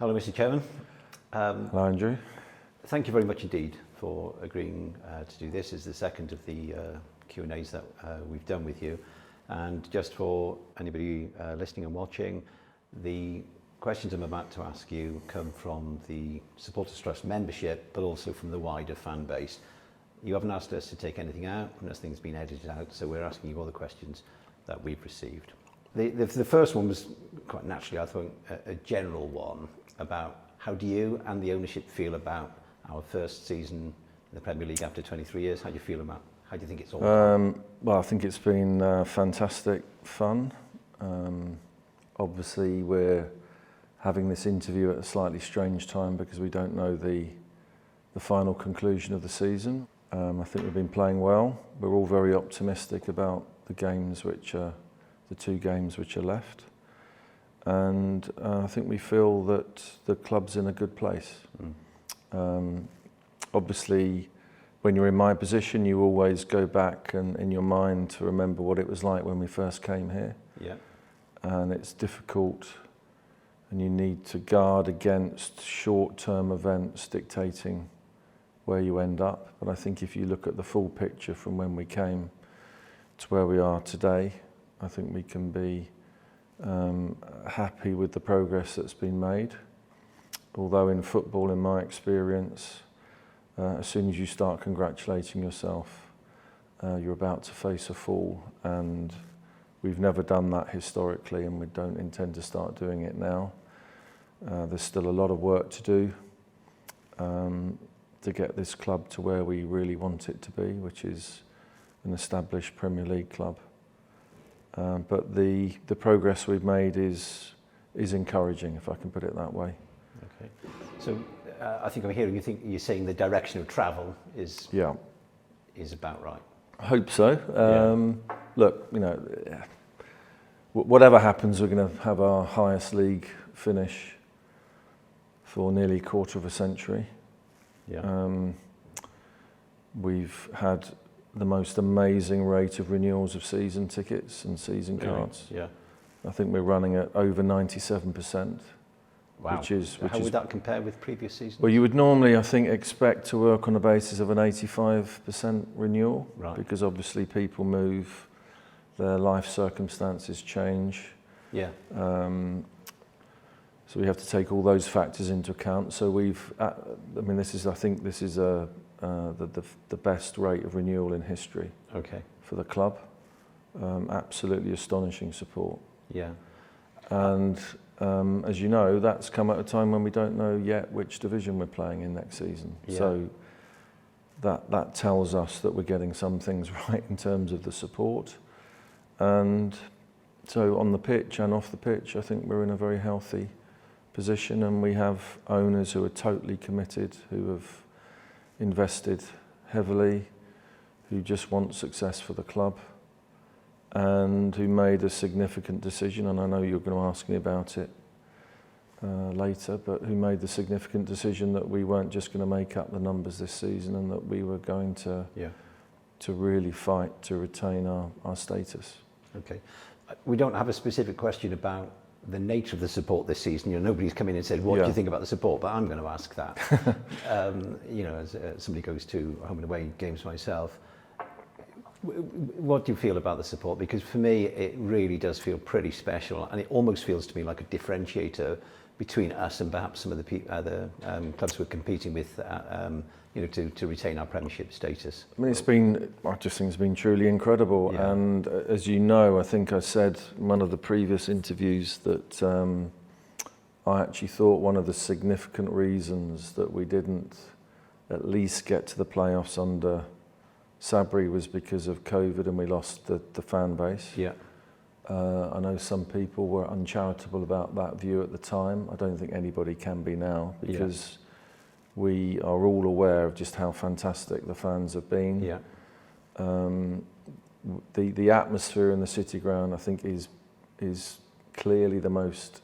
Hello, Mr. Chairman. Hello, Andrew. Thank you very much indeed for agreeing to do this. It's the second of the Q&As that we've done with you. And just for anybody listening and watching, the questions I'm about to ask you come from the Supporters Trust membership, but also from the wider fan base. You haven't asked us to take anything out, nothing's been edited out, so we're asking you all the questions that we've received. The first one was quite naturally, I thought, a general one about how do you and the ownership feel about our first season in the Premier League after 23 years? How do you feel about, how do you think it's all gone? Well, I think it's been fantastic fun. Obviously, we're having this interview at a slightly strange time because we don't know the final conclusion of the season. I think we've been playing well. We're all very optimistic about the games which are the two games which are left, and I think we feel that the club's in a good place. Obviously, when you're in my position, you always go back and in your mind to remember what it was like when we first came here. Yeah. And it's difficult, and you need to guard against short-term events dictating where you end up. But I think if you look at the full picture from when we came to where we are today, I think we can be happy with the progress that's been made. Although in football, in my experience, as soon as you start congratulating yourself, you're about to face a fall, and we've never done that historically, and we don't intend to start doing it now. There's still a lot of work to do to get this club to where we really want it to be, which is an established Premier League club. But the progress we've made is encouraging, if I can put it that way. Okay. So I think I'm hearing you're saying the direction of travel is about right. I hope so. Look, you know, whatever happens, we're going to have our highest league finish for nearly a quarter of a century. Yeah. We've had the most amazing rate of renewals of season tickets and season cards. Yeah. I think we're running at over 97%. Wow. How would that compare with previous seasons? Well, you would normally, I think, expect to work on a basis of an 85% renewal, right, because obviously people move, their life circumstances change. Yeah. So we have to take all those factors into account. So I think this is the best rate of renewal in history. Okay. For the club. Absolutely astonishing support. Yeah. And as you know, that's come at a time when we don't know yet which division we're playing in next season. Yeah. So that tells us that we're getting some things right in terms of the support. And so on the pitch and off the pitch, I think we're in a very healthy position, and we have owners who are totally committed, who have invested heavily, who just want success for the club, and who made a significant decision, and I know you're going to ask me about it later, but who made the significant decision that we weren't just going to make up the numbers this season, and that we were going to really fight to retain our status. Okay. We don't have a specific question about the nature of the support this season. You know, nobody's come in and said, what do you think about the support? But I'm going to ask that. You know, as somebody goes to home and away games myself, what do you feel about the support? Because for me, it really does feel pretty special, and it almost feels to me like a differentiator between us and perhaps some of the other clubs we're competing with, you know, to retain our Premiership status. I mean, I just think it's been truly incredible. Yeah. And as you know, I think I said in one of the previous interviews that I actually thought one of the significant reasons that we didn't at least get to the playoffs under Sabri was because of COVID, and we lost the fan base. Yeah. I know some people were uncharitable about that view at the time. I don't think anybody can be now, because we are all aware of just how fantastic the fans have been. Yeah. The atmosphere in the City Ground, I think, is clearly the most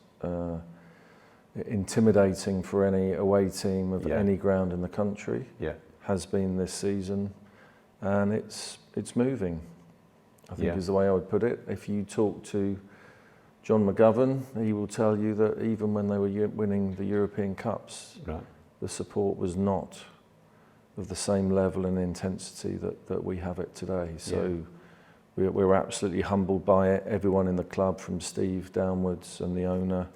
intimidating for any away team of any ground in the country. Yeah. Has been this season, and it's moving, I think is the way I would put it. If you talk to John McGovern, he will tell you that even when they were winning the European Cups, Right. the support was not of the same level and intensity that we have it today. So we're absolutely humbled by it. Everyone in the club, from Steve downwards and the owner,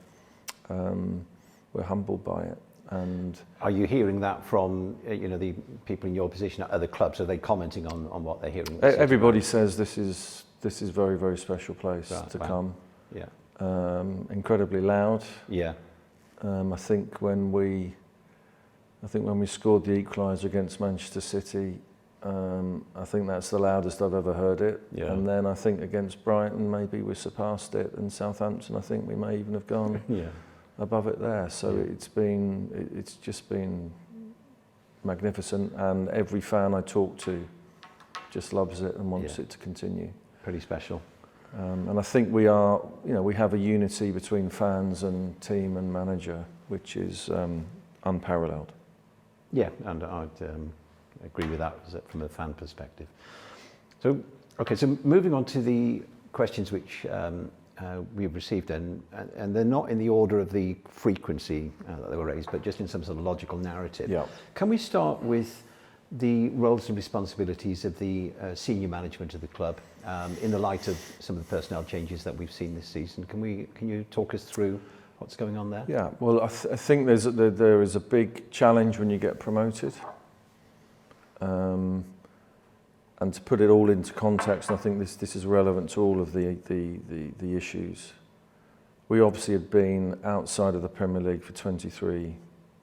we're humbled by it. And are you hearing that from the people in your position at other clubs? Are they commenting on what they're hearing? everybody says this is very, very special place to come. Yeah. Incredibly loud. Yeah. I think when we scored the equaliser against Manchester City, I think that's the loudest I've ever heard it. Yeah. And then I think against Brighton, maybe we surpassed it, and Southampton, I think we may even have gone above it there. So it's just been magnificent, and every fan I talk to just loves it and wants it to continue. Pretty special. And I think we have a unity between fans and team and manager, which is unparalleled. Yeah, and I'd agree with that from a fan perspective. So moving on to the questions which we've received, and they're not in the order of the frequency that they were raised, but just in some sort of logical narrative. Yeah. Can we start with the roles and responsibilities of the senior management of the club in the light of some of the personnel changes that we've seen this season? Can you talk us through what's going on there? Yeah, well, I think there is a big challenge when you get promoted. And to put it all into context, and I think this is relevant to all of the issues. We obviously had been outside of the Premier League for 23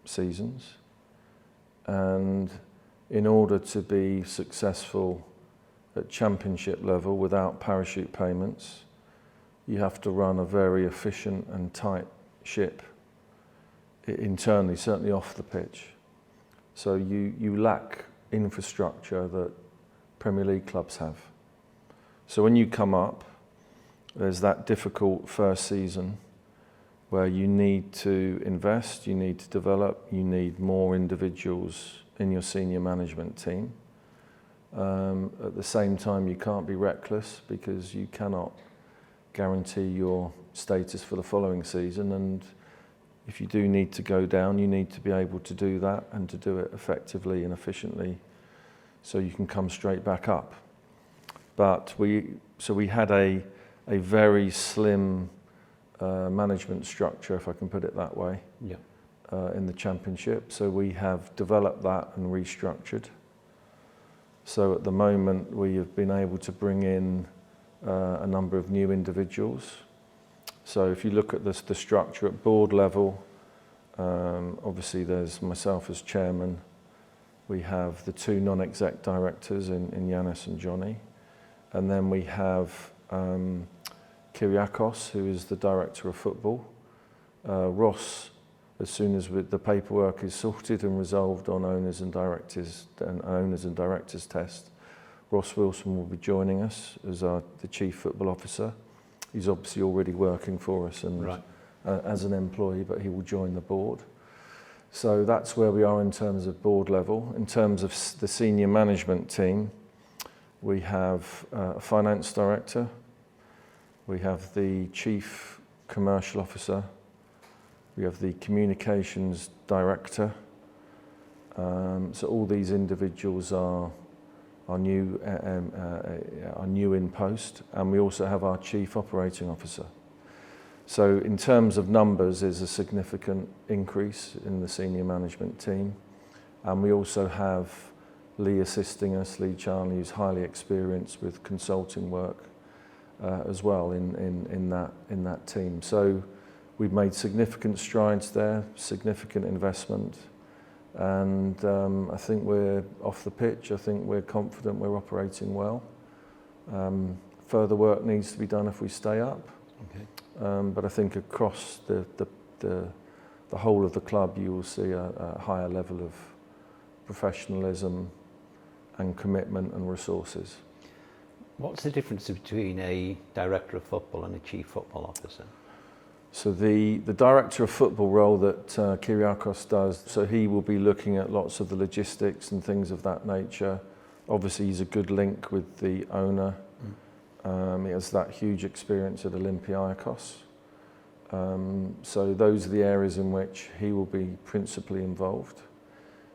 seasons, and in order to be successful at championship level without parachute payments, you have to run a very efficient and tight ship internally, certainly off the pitch. So you lack infrastructure that Premier League clubs have. So when you come up, there's that difficult first season where you need to invest, you need to develop, you need more individuals in your senior management team. At the same time, you can't be reckless because you cannot guarantee your status for the following season, and if you do need to go down, you need to be able to do that and to do it effectively and efficiently so you can come straight back up. But we had a very slim management structure, if I can put it that way, in the Championship. So we have developed that and restructured. So at the moment we have been able to bring in a number of new individuals. So if you look at the structure at board level, obviously there's myself as chairman. We have the two non-exec directors in Yanis and Johnny. And then we have Kyriakos, who is the director of football. Ross, as soon as the paperwork is sorted and resolved on owners and directors test, Ross Wilson will be joining us as the Chief Football Officer. He's obviously already working for us and as an employee, but he will join the board. So that's where we are in terms of board level. In terms of the senior management team, we have a finance director, we have the Chief Commercial Officer, we have the communications director. So all these individuals are new in post, and we also have our Chief Operating Officer. So in terms of numbers, there's a significant increase in the senior management team, and we also have Lee assisting us, Lee Charnley, who's highly experienced with consulting work as well in that team. So we've made significant strides there, significant investment. And I think we're off the pitch. I think we're confident we're operating well. Further work needs to be done if we stay up. Okay. But I think across the whole of the club, you will see a higher level of professionalism and commitment and resources. What's the difference between a director of football and a chief football officer? So the director of football role that Kyriakos does, so he will be looking at lots of the logistics and things of that nature. Obviously he's a good link with the owner. He has that huge experience at Olympiacos. So those are the areas in which he will be principally involved.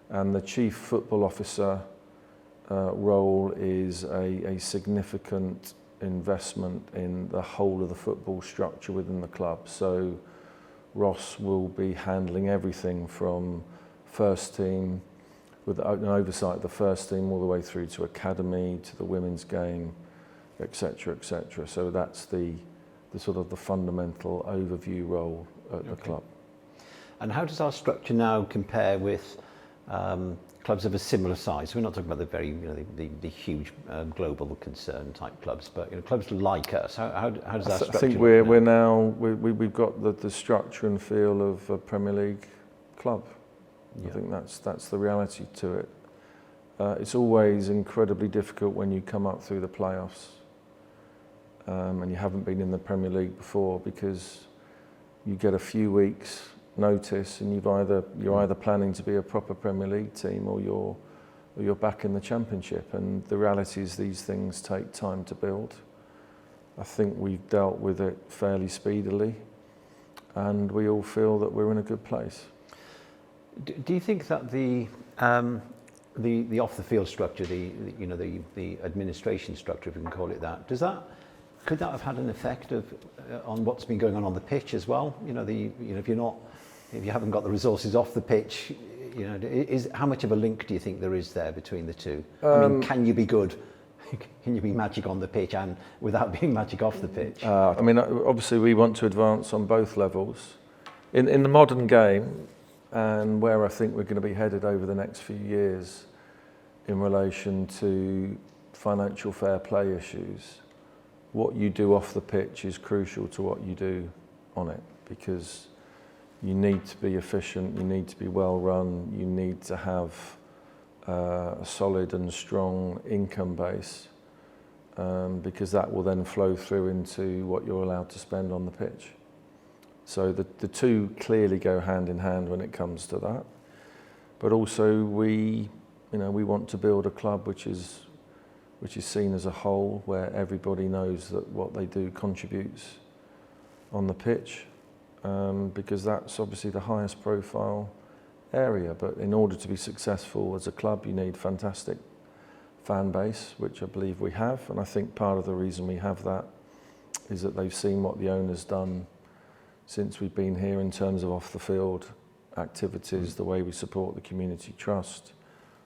And the chief football officer role is a significant investment in the whole of the football structure within the club. So Ross will be handling everything from first team, with an oversight of the first team, all the way through to academy, to the women's game, etc., etc. So that's the sort of the fundamental overview role at the club. And how does our structure now compare with clubs of a similar size? We're not talking about the very, the huge global concern type clubs, but clubs like us. How does our structure? I think we're now we've got the structure and feel of a Premier League club. Yeah. I think that's the reality to it. It's always incredibly difficult when you come up through the playoffs and you haven't been in the Premier League before, because you get a few weeks notice and you're either planning to be a proper Premier League team or you're back in the Championship, and the reality is these things take time to build. I think we've dealt with it fairly speedily, and we all feel that we're in a good place. Do you think that the off the field structure, the administration structure, if we can call it that, could that have had an effect on what's been going on the pitch as well? If you haven't got the resources off the pitch, how much of a link do you think there is there between the two? Can you be good? Can you be magic on the pitch and without being magic off the pitch? Obviously we want to advance on both levels. In the modern game, and where I think we're going to be headed over the next few years in relation to financial fair play issues, what you do off the pitch is crucial to what you do on it, because you need to be efficient, you need to be well run, you need to have a solid and strong income base, because that will then flow through into what you're allowed to spend on the pitch. So the two clearly go hand in hand when it comes to that. But also we want to build a club which is seen as a whole, where everybody knows that what they do contributes on the pitch, because that's obviously the highest profile area. But in order to be successful as a club, you need fantastic fan base, which I believe we have. And I think part of the reason we have that is that they've seen what the owner's done since we've been here in terms of off the field activities, the way we support the community trust,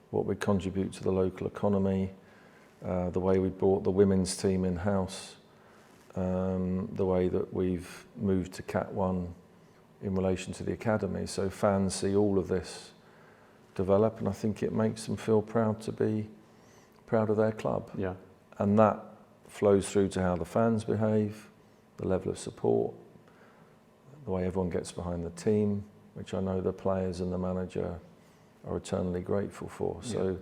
what we contribute to the local economy, the way we brought the women's team in-house, the way that we've moved to Cat 1 in relation to the academy. So fans see all of this develop, and I think it makes them feel proud to be proud of their club. Yeah. And that flows through to how the fans behave, the level of support, the way everyone gets behind the team, which I know the players and the manager are eternally grateful for. Yeah. So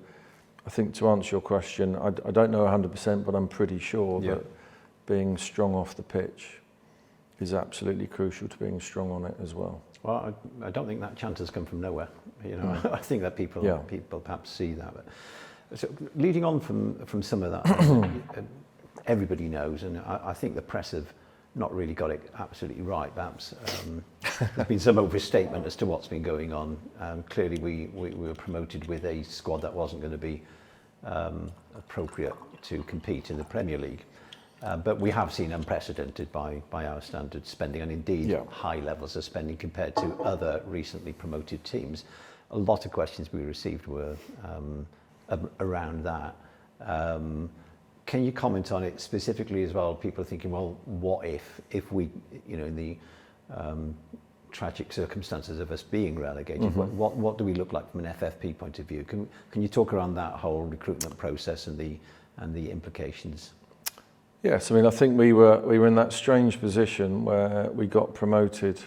I think, to answer your question, I don't know 100%, but I'm pretty sure that being strong off the pitch is absolutely crucial to being strong on it as well. Well, I don't think that chant has come from nowhere. I think that people perhaps see that. But, so leading on from some of that, everybody knows, and I think the press have not really got it absolutely right. Perhaps there's been some overstatement as to what's been going on. Clearly, we were promoted with a squad that wasn't going to be appropriate to compete in the Premier League. But we have seen unprecedented by our standards spending, and indeed high levels of spending compared to other recently promoted teams. A lot of questions we received were around that. Can you comment on it specifically as well? People are thinking, well, what if we, in the tragic circumstances of us being relegated, what do we look like from an FFP point of view? Can you talk around that whole recruitment process and the implications? Yes, I think we were in that strange position where we got promoted,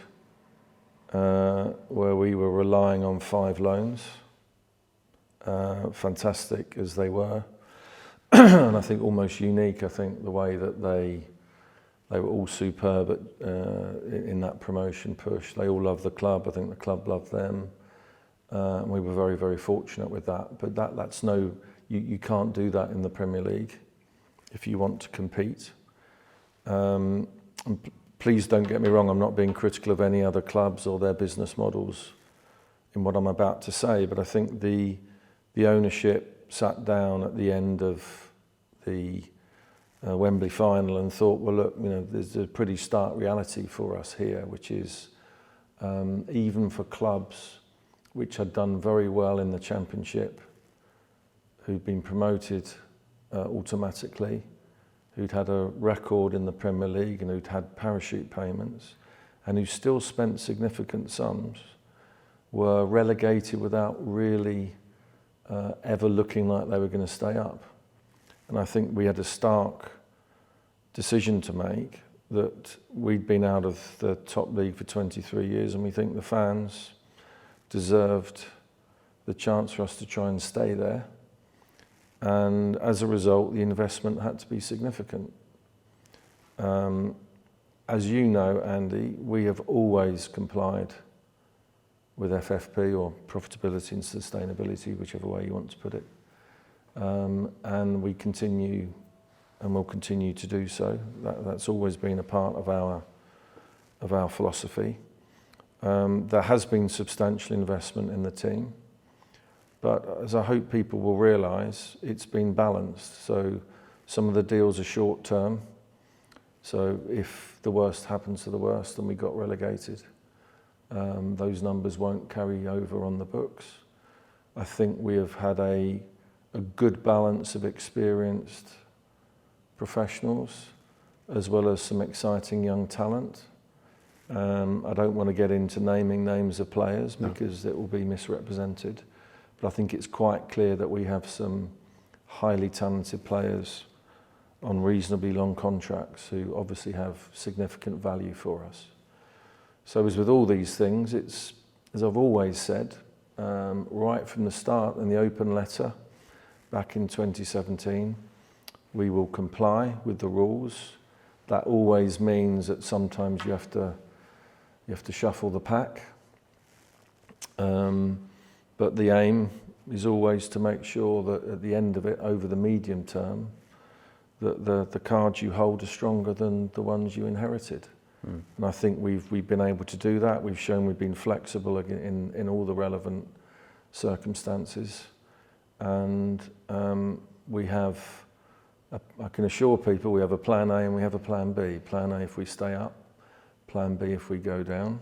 where we were relying on 5 loans, fantastic as they were. And I think almost unique. I think the way that they were all superb in that promotion push. They all loved the club. I think the club loved them. And we were very, very fortunate with that. But that's you can't do that in the Premier League if you want to compete. And please don't get me wrong, I'm not being critical of any other clubs or their business models in what I'm about to say, but I think the ownership sat down at the end of the Wembley final and thought, well, look, there's a pretty stark reality for us here, which is even for clubs which had done very well in the Championship, who'd been promoted automatically, who'd had a record in the Premier League and who'd had parachute payments, and who still spent significant sums, were relegated without really ever looking like they were going to stay up. And I think we had a stark decision to make that we'd been out of the top league for 23 years, and we think the fans deserved the chance for us to try and stay there. And as a result, the investment had to be significant. As you know, Andy, we have always complied with FFP, or profitability and sustainability, whichever way you want to put it. And we continue and will continue to do so. That's always been a part of our philosophy. There has been substantial investment in the team, but as I hope people will realise, it's been balanced. So some of the deals are short term. So if the worst happens to the worst and we got relegated, those numbers won't carry over on the books. I think we have had a good balance of experienced professionals as well as some exciting young talent. I don't want to get into naming names of players because it will be misrepresented, but I think it's quite clear that we have some highly talented players on reasonably long contracts who obviously have significant value for us. So as with all these things, it's, as I've always said, right from the start in the open letter back in 2017, we will comply with the rules. That always means that sometimes you have to shuffle the pack. But the aim is always to make sure that at the end of it, over the medium term, that the cards you hold are stronger than the ones you inherited. And I think we've been able to do that. We've shown we've been flexible in all the relevant circumstances. And we have, I can assure people, we have a plan A and we have a plan B. Plan A if we stay up, plan B if we go down.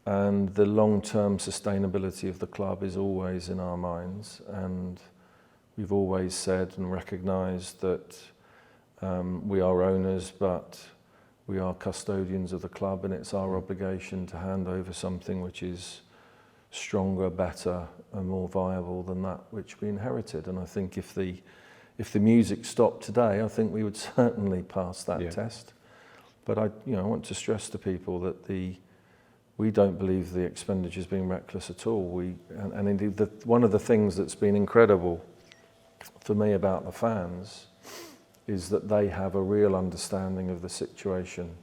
And the long-term sustainability of the club is always in our minds. And we've always said and recognised that we are owners, but we are custodians of the club, and it's our obligation to hand over something which is stronger, better, and more viable than that which we inherited. And I think if the music stopped today, I think we would certainly pass that test. But I want to stress to people that we don't believe the expenditure is being reckless at all. And indeed, one of the things that's been incredible for me about the fans is that they have a real understanding of the situation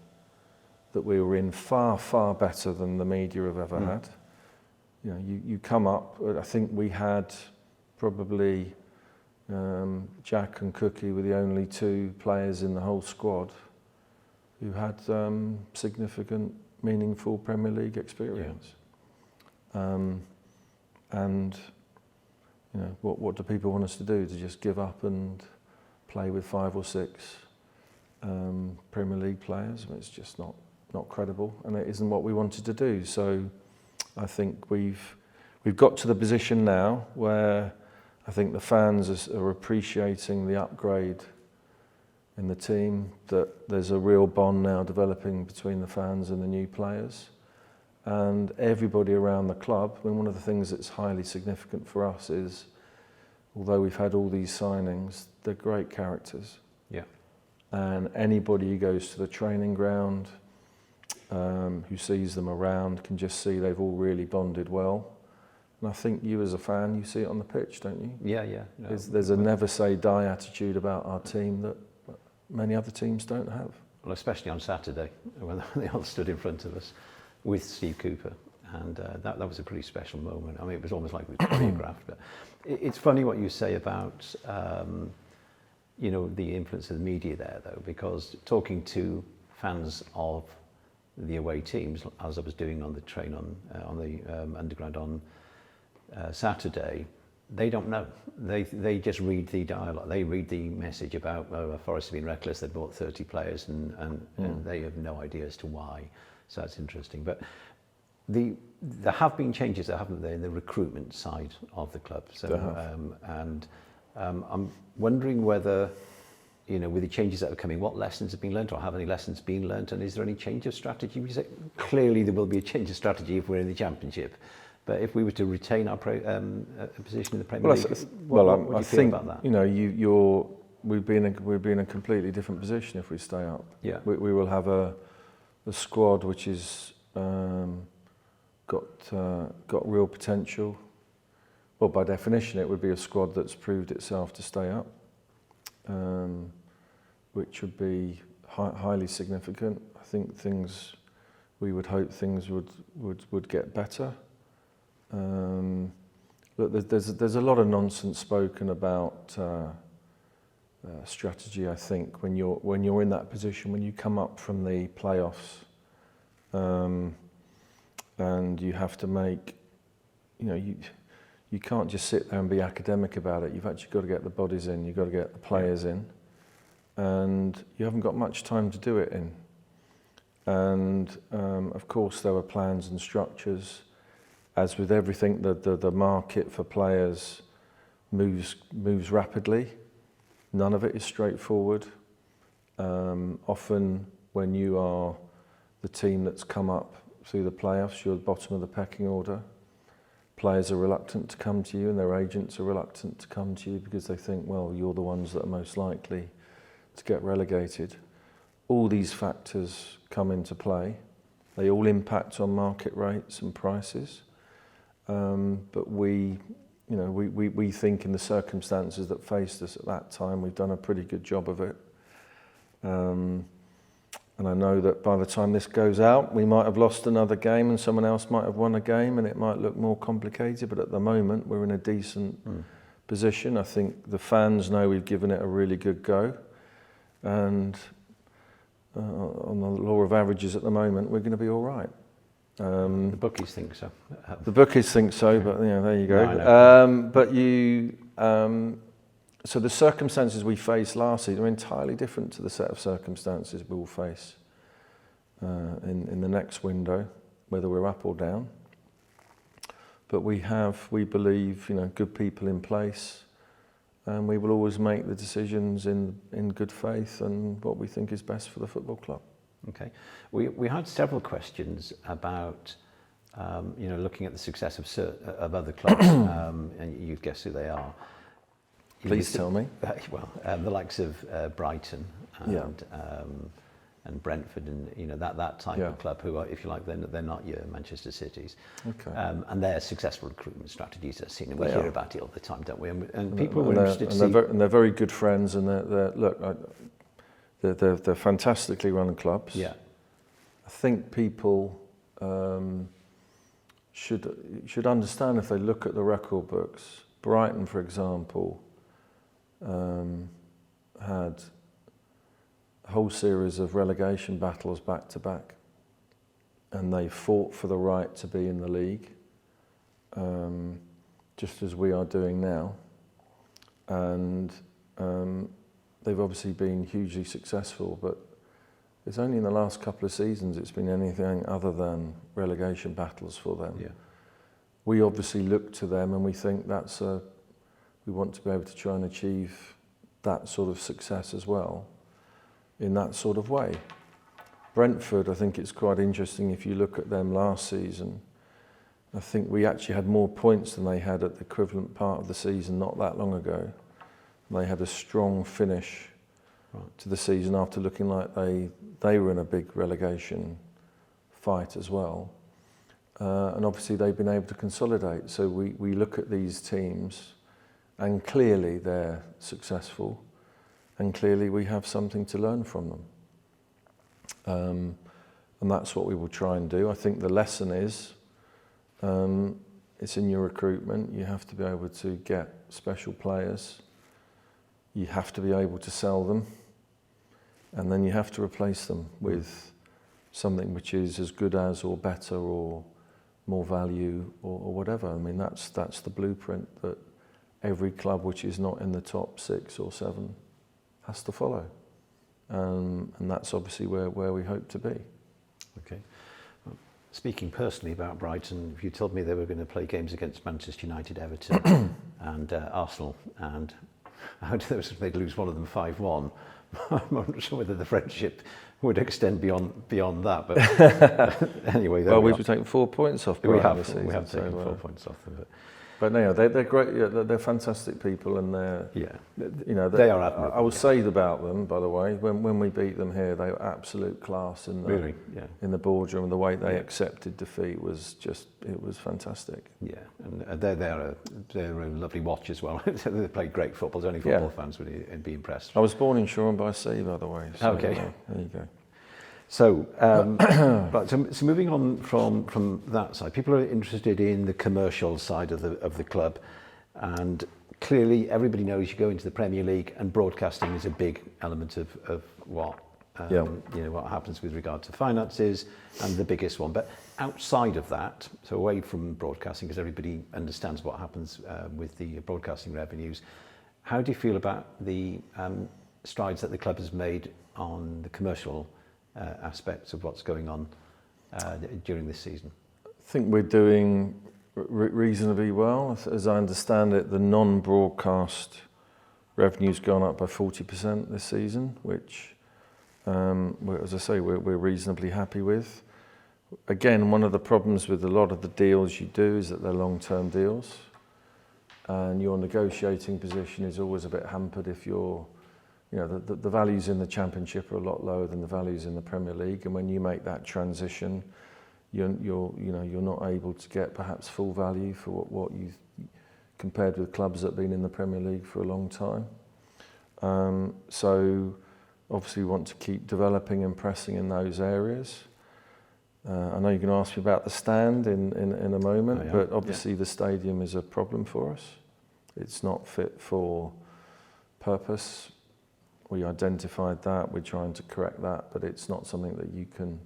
that we were in, far, far better than the media have ever had. You come up, I think we had probably Jack and Cookie were the only two players in the whole squad who had significant, meaningful Premier League experience. And what do people want us to do? To just give up and play with 5 or 6 Premier League players? I mean, it's just not credible, and it isn't what we wanted to do. So I think we've got to the position now where I think the fans are appreciating the upgrade in the team, that there's a real bond now developing between the fans and the new players. And everybody around the club, I mean, one of the things that's highly significant for us is, although we've had all these signings, they're great characters. Yeah. And anybody who goes to the training ground, who sees them around, can just see they've all really bonded well. And I think you as a fan, you see it on the pitch, don't you? Yeah. No. There's a never say die attitude about our team that many other teams don't have. Well, especially on Saturday, when they all stood in front of us with Steve Cooper. And that was a pretty special moment. I mean, it was almost like it was choreographed. But it's funny what you say about, the influence of the media there, though, because talking to fans of the away teams, as I was doing on the train on the underground on Saturday, they don't know. They just read the dialogue. They read the message about, Forest have been reckless, they've bought 30 players and they have no idea as to why. So that's interesting. But there have been changes, haven't there, in the recruitment side of the club. So, I'm wondering whether, with the changes that are coming, what lessons have been learned, or have any lessons been learned, and is there any change of strategy? Because clearly there will be a change of strategy if we're in the Championship. But if we were to retain our position in the Premier League, what do you feel about that? We'd be in a completely different position if we stay up. Yeah. We will have a squad which is got real potential. Well, by definition, it would be a squad that's proved itself to stay up, which would be highly significant. I think we would hope things would get better. Look, there's a lot of nonsense spoken about strategy. I think when you're in that position, when you come up from the playoffs, and you have to make, you can't just sit there and be academic about it. You've actually got to get the bodies in. You've got to get the players in, and you haven't got much time to do it in. And of course, there were plans and structures. As with everything, the market for players moves rapidly. None of it is straightforward. Often, when you are the team that's come up through the playoffs, you're at the bottom of the pecking order. Players are reluctant to come to you, and their agents are reluctant to come to you because they think, well, you're the ones that are most likely to get relegated. All these factors come into play. They all impact on market rates and prices. But we think in the circumstances that faced us at that time, we've done a pretty good job of it. And I know that by the time this goes out, we might have lost another game and someone else might have won a game and it might look more complicated, but at the moment we're in a decent position. I think the fans know we've given it a really good go. And on the law of averages at the moment, we're going to be all right. The bookies think so. The bookies think so, but there you go. No, so the circumstances we faced last season are entirely different to the set of circumstances we will face in the next window, whether we're up or down. But we believe, good people in place, and we will always make the decisions in good faith and what we think is best for the football club. Okay. We had several questions about, looking at the success of other clubs, and you've guessed who they are. Please tell me. Well, the likes of Brighton and Brentford, and that type of club, who are, if you like, they're not your Manchester Cities. Okay. And they're successful recruitment strategies are seen, and we hear about it all the time, don't we? And people were interested to see. And they're very good friends, and they're fantastically run clubs. Yeah. I think people should understand, if they look at the record books. Brighton, for example, had a whole series of relegation battles back to back, and they fought for the right to be in the league, just as we are doing now. And they've obviously been hugely successful, but it's only in the last couple of seasons it's been anything other than relegation battles for them. Yeah. We obviously look to them and we think we want to be able to try and achieve that sort of success as well, in that sort of way. Brentford, I think it's quite interesting if you look at them last season. I think we actually had more points than they had at the equivalent part of the season not that long ago. They had a strong finish to the season after looking like they were in a big relegation fight as well. And obviously they've been able to consolidate. So we look at these teams and clearly they're successful and clearly we have something to learn from them. And that's what we will try and do. I think the lesson is, it's in your recruitment. You have to be able to get special players. You have to be able to sell them. And then you have to replace them with something which is as good as or better or more value or whatever. I mean, that's the blueprint that every club which is not in the top 6 or 7 has to follow. And that's obviously where we hope to be. Okay. Well, speaking personally about Brighton, if you told me they were going to play games against Manchester United, Everton and Arsenal, and they'd lose one of them 5-1, I'm not sure whether the friendship would extend beyond that. But anyway, well, we've taken 4 points off Brighton this season. We have taken 4 points off them. But no, they're great. Yeah, they're fantastic people, and they are admirable. I will say about them, by the way, when we beat them here, they were absolute class in the boardroom, and the way they accepted defeat was it was fantastic. Yeah, and they're a lovely watch as well. They play great football. Only football fans would be impressed. I was born in Shoreham by Sea, by the way. So, okay, there you go. So, right, so moving on from that side, people are interested in the commercial side of the club, and clearly everybody knows you go into the Premier League, and broadcasting is a big element of what what happens with regard to finances, and the biggest one. But outside of that, so away from broadcasting, because everybody understands what happens with the broadcasting revenues, how do you feel about the strides that the club has made on the commercial aspects of what's going on during this season? I think we're doing reasonably well. As I understand it, the non-broadcast revenue's gone up by 40% this season, which, as I say, we're reasonably happy with. Again, one of the problems with a lot of the deals you do is that they're long-term deals, and your negotiating position is always a bit hampered if you're the values in the Championship are a lot lower than the values in the Premier League, and when you make that transition, you're not able to get perhaps full value for what you compared with clubs that have been in the Premier League for a long time. So obviously we want to keep developing and pressing in those areas. I know you're going to ask me about the stand in a moment, but obviously the stadium is a problem for us. It's not fit for purpose. We identified that, we're trying to correct that, but it's not something that you can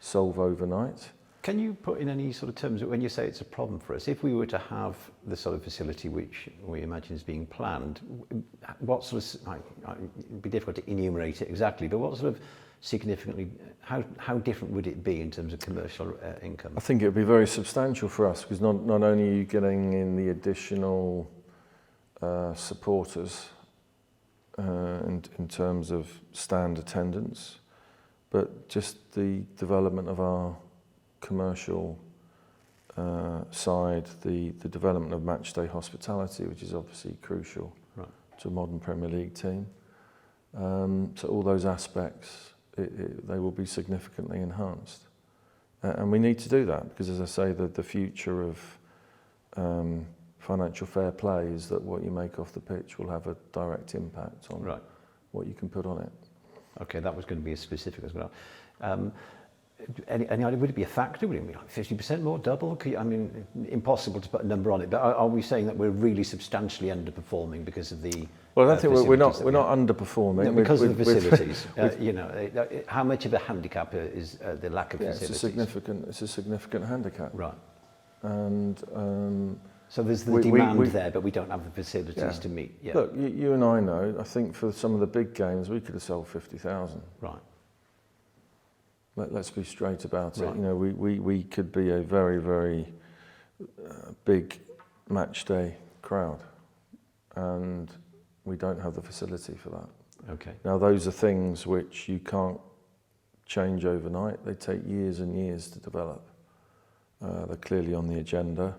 solve overnight. Can you put in any sort of terms, when you say it's a problem for us, if we were to have the sort of facility which we imagine is being planned, what sort of, it'd be difficult to enumerate it exactly, but what sort of significantly, how different would it be in terms of commercial income? I think it would be very substantial for us, because not only are you getting in the additional supporters, in terms of stand attendance, but just the development of our commercial side, the development of matchday hospitality, which is obviously crucial to a modern Premier League team. So all those aspects, they will be significantly enhanced. And we need to do that, because as I say, the future of financial fair play is that what you make off the pitch will have a direct impact on what you can put on it. Okay, that was going to be as specific as well. Any idea, would it be a factor? Would it be like 50% more, double? I mean, impossible to put a number on it, but are we saying that we're really substantially underperforming because of the Well, I don't think we're not underperforming. No, because of the facilities. How much of a handicap is the lack of facilities? It's a significant handicap. Right. And so there's the demand there, but we don't have the facilities to meet. Yeah. Look, you and I know, I think for some of the big games, we could have sold 50,000. Right. Let's be straight about it. You know, we could be a very, very big match day crowd, and we don't have the facility for that. Okay. Now, those are things which you can't change overnight. They take years and years to develop. They're clearly on the agenda.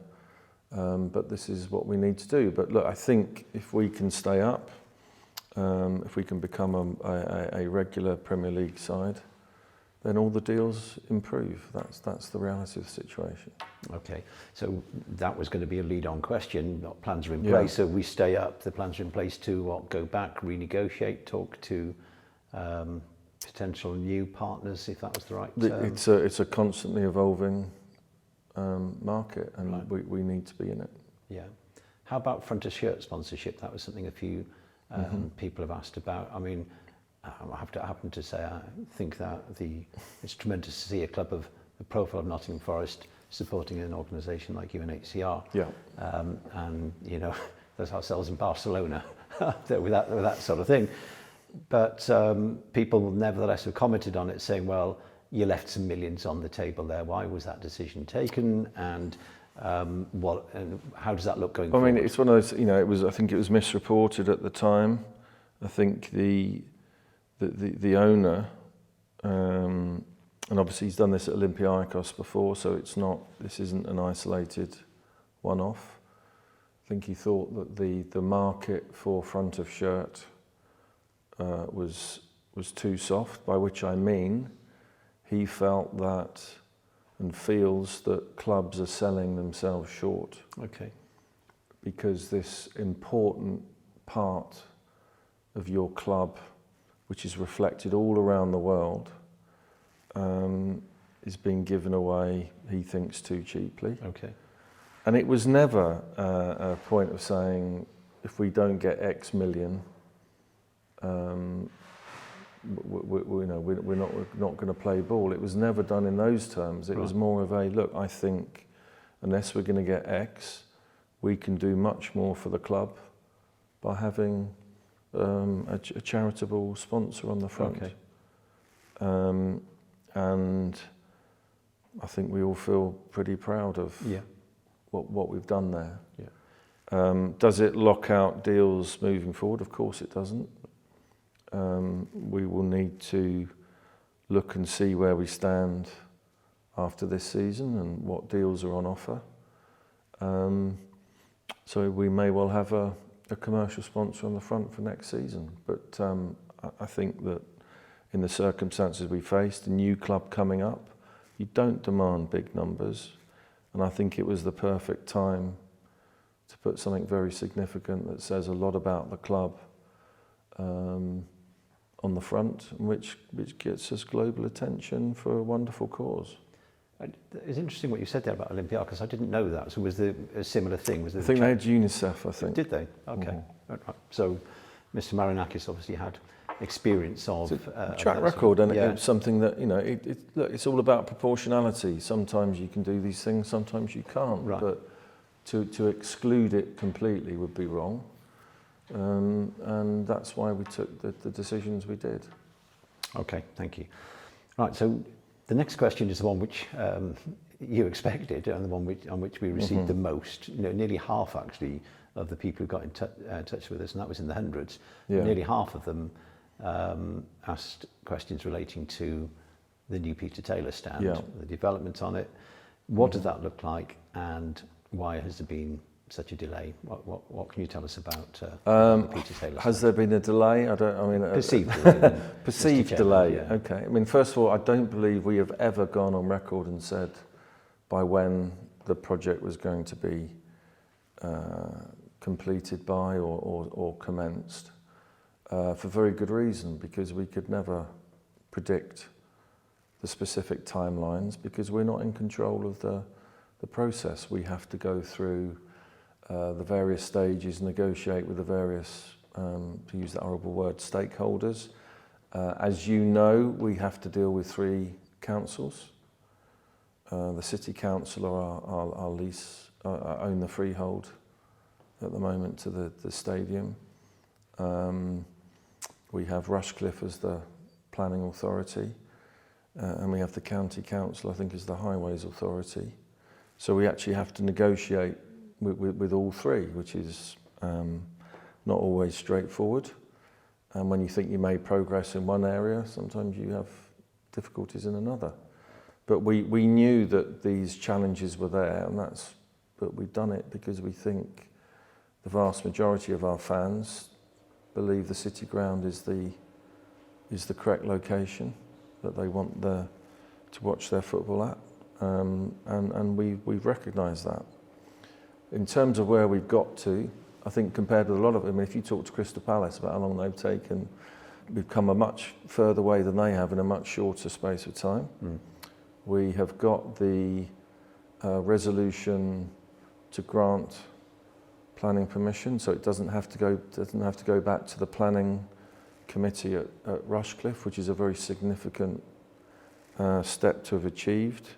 But this is what we need to do. But look, I think if we can stay up, if we can become a regular Premier League side, then all the deals improve. That's the reality of the situation. Okay, so that was going to be a lead-on question. What plans are in place? So we stay up. The plans are in place to what? Go back, renegotiate, talk to potential new partners, if that was the right term. It's a constantly evolving market, and we need to be in it. Yeah. How about front of shirt sponsorship? That was something a few people have asked about. I mean, I happen to say I think that it's tremendous to see a club of the profile of Nottingham Forest supporting an organisation like UNHCR. Yeah. And you know, there's ourselves in Barcelona with that sort of thing. But people nevertheless have commented on it, saying, "Well, you left some millions on the table there. Why was that decision taken? And how does that look going forward?" I mean, it's one of those. You know, I think it was misreported at the time. I think the owner, and obviously he's done this at Olympiacos before, so this isn't an isolated one-off. I think he thought that the market for front of shirt was too soft, by which I mean he felt that and feels that clubs are selling themselves short. Okay. Because this important part of your club, which is reflected all around the world, is being given away, he thinks, too cheaply. Okay. And it was never a point of saying, if we don't get X million, we're not going to play ball. It was never done in those terms. It was more of a, look, I think unless we're going to get X, we can do much more for the club by having a charitable sponsor on the front. Okay. And I think we all feel pretty proud of what we've done there. Yeah. Does it lock out deals moving forward? Of course it doesn't. We will need to look and see where we stand after this season and what deals are on offer. So we may well have a commercial sponsor on the front for next season. But I think that in the circumstances we faced, a new club coming up, you don't demand big numbers. And I think it was the perfect time to put something very significant that says a lot about the club on the front, which gets us global attention for a wonderful cause. It's interesting what you said there about Olympiacos. I didn't know that. So was there a similar thing? I think they had UNICEF, I think. Did they? Okay. Mm-hmm. Right. So Mr. Marinakis obviously had experience of track record, and it's something that, you know, look, it's all about proportionality. Sometimes you can do these things, sometimes you can't. Right. But to exclude it completely would be wrong. And that's why we took the decisions we did. Okay, thank you. Right, so the next question is the one which you expected, and the one on which we received the most. You know, nearly half actually of the people who got in touch with us, and that was in the hundreds. Yeah. Nearly half of them asked questions relating to the new Peter Taylor stand, the development on it. What does that look like, and why has there been such a delay? What can you tell us about the Peter Taylor stand? Has there been a delay? Perceived delay. Perceived delay. Yeah. Okay. I mean, first of all, I don't believe we have ever gone on record and said by when the project was going to be completed by or commenced, for very good reason, because we could never predict the specific timelines, because we're not in control of the process. We have to go through the various stages, negotiate with the various, to use that horrible word, stakeholders. As you know, we have to deal with 3 councils. The City Council are our lease, own the freehold at the moment to the stadium. We have Rushcliffe as the planning authority, and we have the County Council, I think, as the highways authority. So we actually have to negotiate with all 3, which is not always straightforward. And when you think you made progress in one area, sometimes you have difficulties in another. But we knew that these challenges were there, but we've done it because we think the vast majority of our fans believe the City Ground is the correct location that they want to watch their football at. And we've recognised that. In terms of where we've got to, I think compared with a lot of them, if you talk to Crystal Palace about how long they've taken, we've come a much further way than they have in a much shorter space of time. We have got the resolution to grant planning permission, so it doesn't have to go back to the planning committee at Rushcliffe, which is a very significant step to have achieved.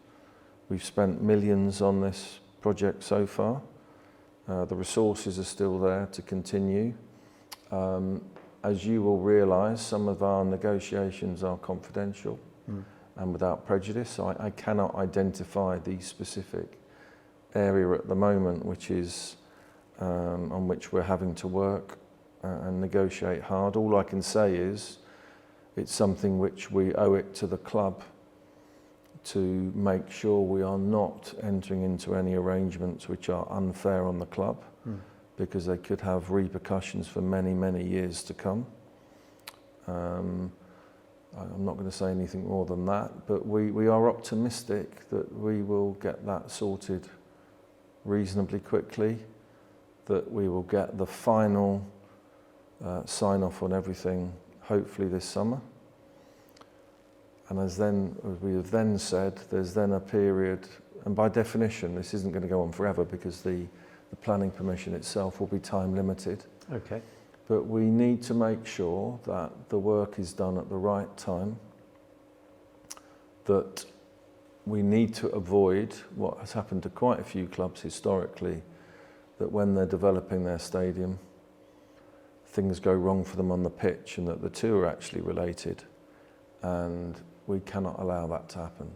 We've spent millions on this project so far. The resources are still there to continue. As you will realise, some of our negotiations are confidential and without prejudice. So I cannot identify the specific area at the moment which is on which we're having to work and negotiate hard. All I can say is it's something which we owe it to the club to make sure we are not entering into any arrangements which are unfair on the club, because they could have repercussions for many, many years to come. I'm not going to say anything more than that, but we are optimistic that we will get that sorted reasonably quickly, that we will get the final sign-off on everything hopefully this summer. And as we have then said, there's then a period, and by definition this isn't going to go on forever because the planning permission itself will be time limited. Okay. But we need to make sure that the work is done at the right time, that we need to avoid what has happened to quite a few clubs historically, that when they're developing their stadium, things go wrong for them on the pitch and that the two are actually related, and we cannot allow that to happen.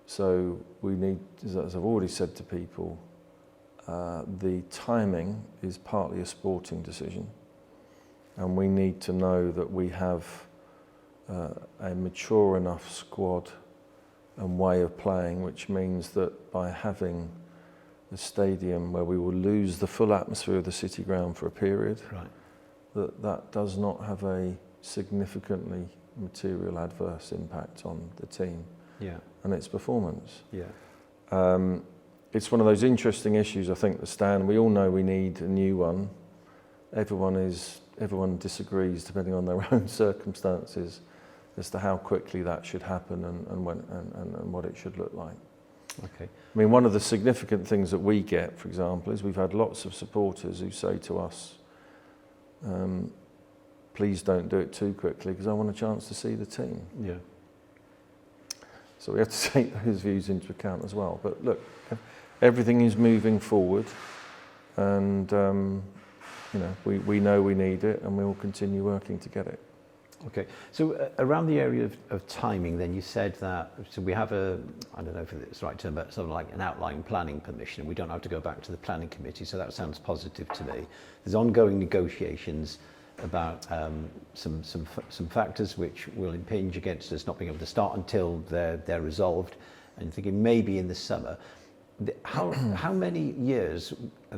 So we need, as I've already said to people, the timing is partly a sporting decision, and we need to know that we have a mature enough squad and way of playing, which means that by having a stadium where we will lose the full atmosphere of the City Ground for a period, right, that does not have a significantly material adverse impact on the team and its performance. It's one of those interesting issues, I think, the stand. We all know we need a new one. Everyone disagrees depending on their own circumstances as to how quickly that should happen and when and what it should look like. Okay. I mean, one of the significant things that we get, for example, is we've had lots of supporters who say to us, please don't do it too quickly because I want a chance to see the team. Yeah. So we have to take those views into account as well. But look, everything is moving forward, and we know we need it, and we will continue working to get it. Okay, so around the area of timing then, you said that, so we have I don't know if it's the right term, but sort of like an outline planning permission, and we don't have to go back to the planning committee, so that sounds positive to me. There's ongoing negotiations about some factors which will impinge against us not being able to start until they're resolved, and thinking maybe in the summer. How many years,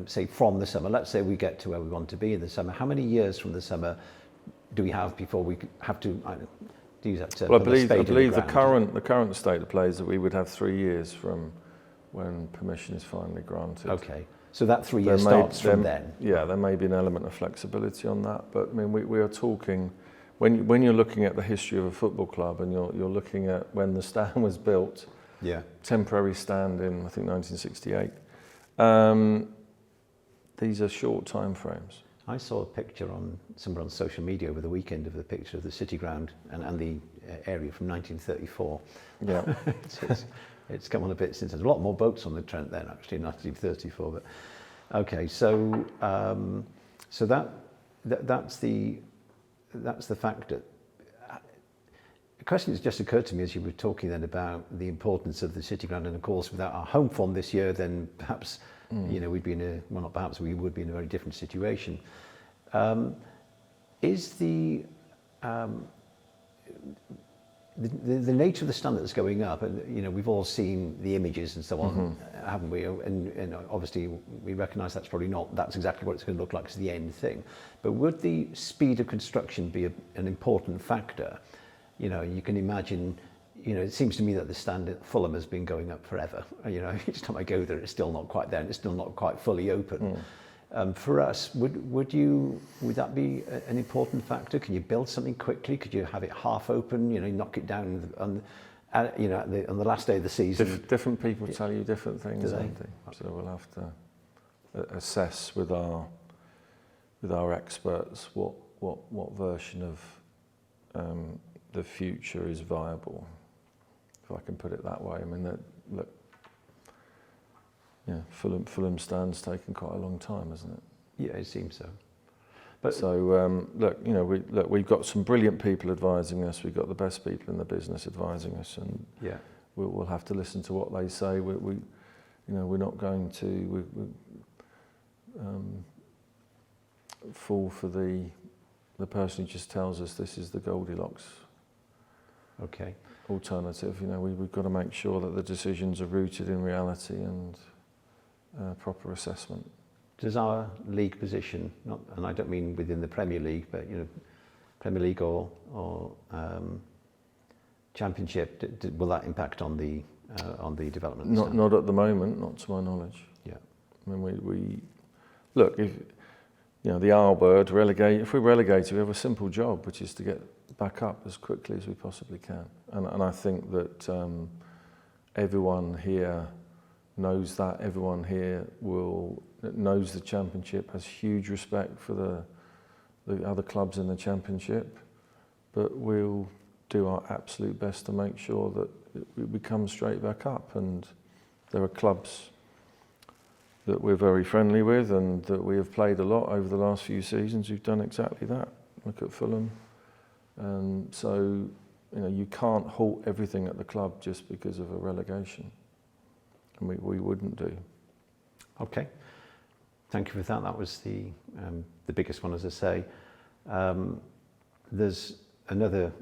say from the summer, let's say we get to where we want to be in the summer, how many years from the summer do we have before we have to use that term? Well, I believe the current state of play is that we would have 3 years from when permission is finally granted. Okay, so that 3 years starts from then. Yeah, there may be an element of flexibility on that, but I mean we are talking when you're looking at the history of a football club and you're looking at when the stand was built. Yeah. Temporary stand in I think 1968. These are short time frames. I saw a picture somewhere on social media over the weekend of the picture of the City Ground and the area from 1934. Yeah. it's come on a bit since. There's a lot more boats on the Trent then, actually, in 1934. But okay, so that's the factor. The question that's just occurred to me as you were talking then about the importance of the City Ground, and of course, without our home form this year, then perhaps. We'd be we would be in a very different situation. Is the nature of the stand that's going up, and we've all seen the images and so on, haven't we? And obviously we recognise that's exactly what it's going to look like as the end thing. But would the speed of construction be an important factor? You can imagine. It seems to me that the stand at Fulham has been going up forever. Each time I go there, it's still not quite there, and it's still not quite fully open. For us, would that be an important factor? Can you build something quickly? Could you have it half open? Knock it down on the last day of the season. Different people tell you different things, don't they? So we'll have to assess with our experts what version of the future is viable, if I can put it that way. I mean, look, yeah, Fulham stand's taken quite a long time, hasn't it? Yeah, it seems so. But so look, you know, we've got some brilliant people advising us. We've got the best people in the business advising us, and yeah, we'll have to listen to what they say. You know, we're not going to fall for the person who just tells us this is the Goldilocks alternative. You know, we've got to make sure that the decisions are rooted in reality and proper assessment. Does our league position, and I don't mean within the Premier League, but you know, Premier League or Championship, will that impact on the development? Not at the moment, not to my knowledge. Yeah. I mean, we look, if you know the R word, relegate. If we're relegated, we have a simple job, which is to get back up as quickly as we possibly can. And I think that everyone here knows that. Everyone here knows the Championship, has huge respect for the other clubs in the Championship, but we'll do our absolute best to make sure that we come straight back up. And there are clubs that we're very friendly with and that we have played a lot over the last few seasons who've done exactly that. Look at Fulham. And so, you know, you can't halt everything at the club just because of a relegation. And we wouldn't do. Okay. Thank you for that. That was the biggest one, as I say. There's another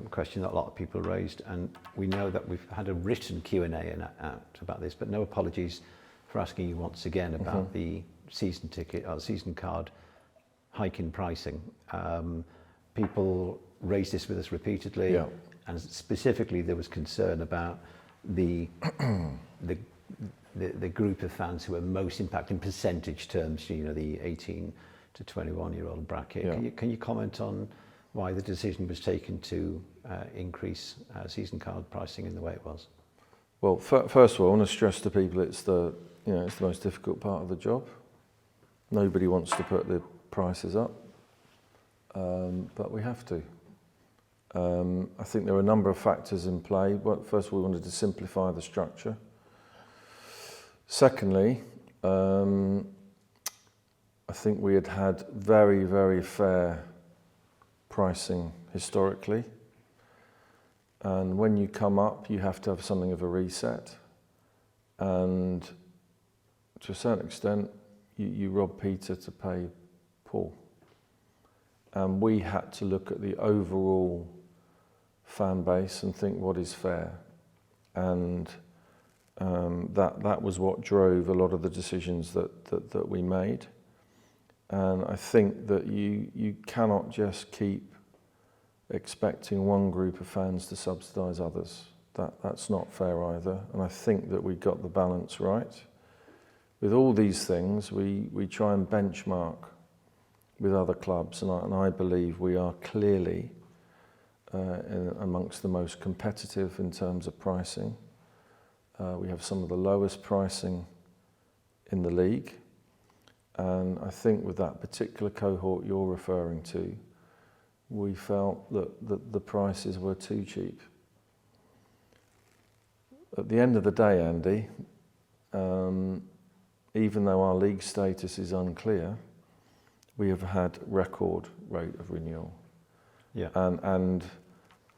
question that a lot of people raised, and we know that we've had a written Q&A out about this, but no apologies for asking you once again about the season ticket or season card hike in pricing. People raised this with us repeatedly, and specifically there was concern about the group of fans who are most impacted in percentage terms, you know, the 18 to 21-year-old bracket. Yeah. Can you comment on why the decision was taken to increase season card pricing in the way it was? Well, first of all, I want to stress to people it's the most difficult part of the job. Nobody wants to put the prices up, but we have to. I think there are a number of factors in play. First of all, we wanted to simplify the structure. Secondly, I think we had very, very fair pricing historically. And when you come up, you have to have something of a reset. And to a certain extent, you rob Peter to pay Paul. And we had to look at the overall fan base and think what is fair. And that was what drove a lot of the decisions that we made. And I think that you cannot just keep expecting one group of fans to subsidise others. That's not fair either. And I think that we got the balance right. With all these things, we try and benchmark with other clubs, and I believe we are clearly amongst the most competitive in terms of pricing. We have some of the lowest pricing in the league, and I think with that particular cohort you're referring to, we felt that the prices were too cheap. At the end of the day, Andy, even though our league status is unclear, we have had record rate of renewal. Yeah. And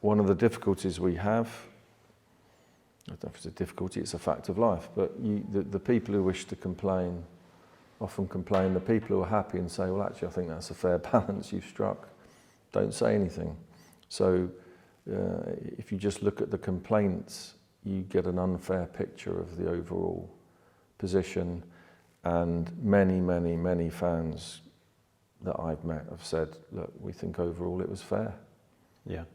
one of the difficulties we have, I don't know if it's a difficulty, it's a fact of life, but the people who wish to complain often complain. The people who are happy and say, well, actually, I think that's a fair balance you've struck, don't say anything. So if you just look at the complaints, you get an unfair picture of the overall position. And many, many, many fans that I've met have said, look, we think overall it was fair. Yeah.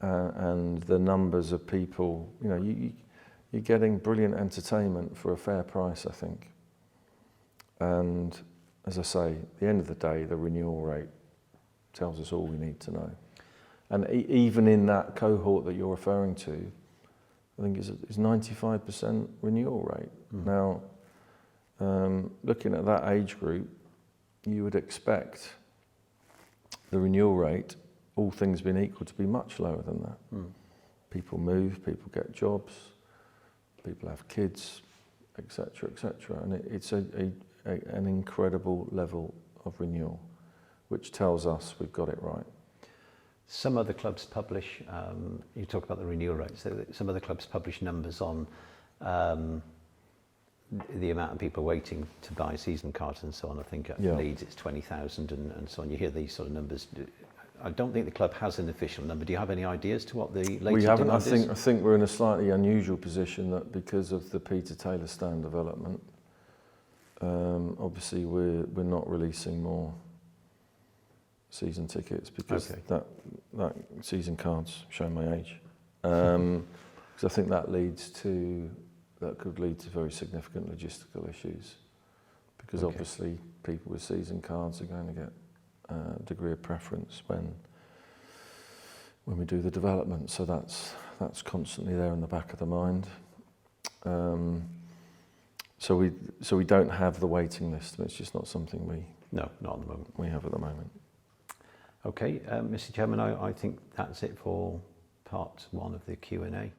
And the numbers of people, you know, you're getting brilliant entertainment for a fair price, I think. And as I say, at the end of the day, the renewal rate tells us all we need to know. And even in that cohort that you're referring to, I think it's 95% renewal rate. Now, looking at that age group, you would expect the renewal rate, all things being equal, to be much lower than that. People move, people get jobs, people have kids, etc., etc. And it's an incredible level of renewal, which tells us we've got it right. Some other clubs publish, you talk about the renewal rate, so some other clubs publish numbers on the amount of people waiting to buy season cards and so on. I think at Leeds it's 20,000 and so on. You hear these sort of numbers. I don't think the club has an official number. Do you have any ideas to what the latest We haven't. demand is? I think we're in a slightly unusual position that because of the Peter Taylor stand development, obviously we're not releasing more season tickets because that season cards show my age. Because I think that could lead to very significant logistical issues. Because obviously people with season cards are going to get a degree of preference when we do the development. So that's constantly there in the back of the mind. So we don't have the waiting list. It's just not something not at the moment. We have at the moment. Okay, Mr. Chairman, I think that's it for part one of the Q&A.